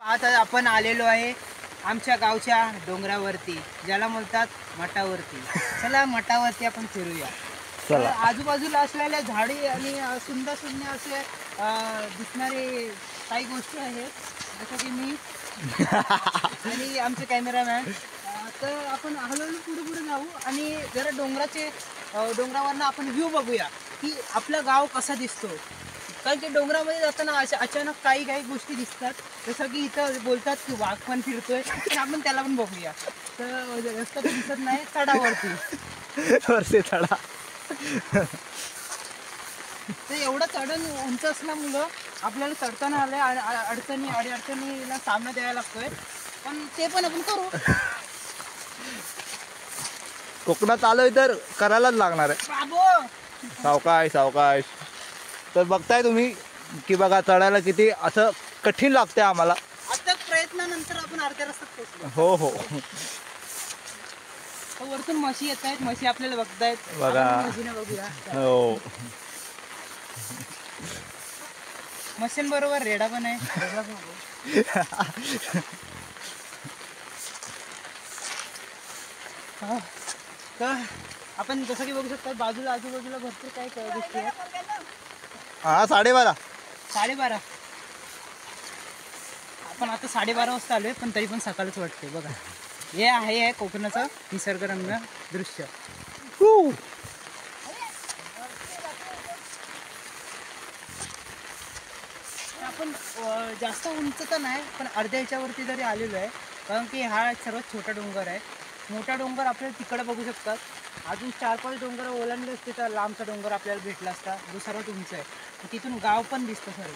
आता आपण आलेलो आहे आमच्या गावच्या डोंगरावरती, ज्याला म्हणतात मठावरती. चला मठावरती आपण फिरूया. तर चला. आजूबाजूला असलेल्या झाडी आणि सुंदर सुंदर असे दिसणारे काही गोष्टी आहेत, जसं की मी आणि आमचे कॅमेरामॅन. तर आपण हळूहळू पुढे पुढे जाऊ आणि जरा डोंगरावरनं आपण व्ह्यू बघूया की आपलं गाव कसा दिसतो. कारण की डोंगरामध्ये जाताना अशा अचानक काही काही गोष्टी दिसतात, जसं की इथं बोलतात की वाघ पण फिरतोय, तर आपण त्याला पण बघूया. तर रस्ता तर दिसत नाही, चढावरती. वरती चढा. तर एवढं चढण उंच असल्यामुळं आपल्याला चढताना आलं अडचणीला सामना द्यायला लागतोय, पण ते पण आपण करू. कोकणात आलोय तर करायलाच लागणार आहे. बाबो सावकाश सावकाश. तर बघताय तुम्ही की बघा चढायला किती असं कठीण लागतंय आम्हाला. आता प्रयत्नानंतर आपण अर्ध्या रस्त्यात पोहोचलो. हो हो. तर वरतून म्हशी येत आहेत, म्हशी आपल्याला बघतायत. बघा. आपण म्हशीने बघूया. हो. म्हशींबरोबर रेडा पण आहे. रेडा पण आहे. हा. तर आपण जसं की बघू शकता आजूबाजूला भरपूर काही गोष्टी आहेत. हा 12:30. 12:30. आपण आता 12:30 वाजता आलोय, पण तरी पण सकाळच वाटते. बघा, हे आहे कोकणाचं निसर्गरम्य दृश्य. आपण जास्त उंच तर नाही, पण अर्ध्या ह्याच्यावरती जरी आलेलो आहे, कारण की हा सर्वात छोटा डोंगर आहे. मोठा डोंगर आपल्याला तिकडे बघू शकतात. अजून 4-5 डोंगर ओलांडले असते तर लांबचा डोंगर आपल्याला भेटला असता, जो सर्वात उंच आहे. तिथून गाव पण दिसतं सर्व.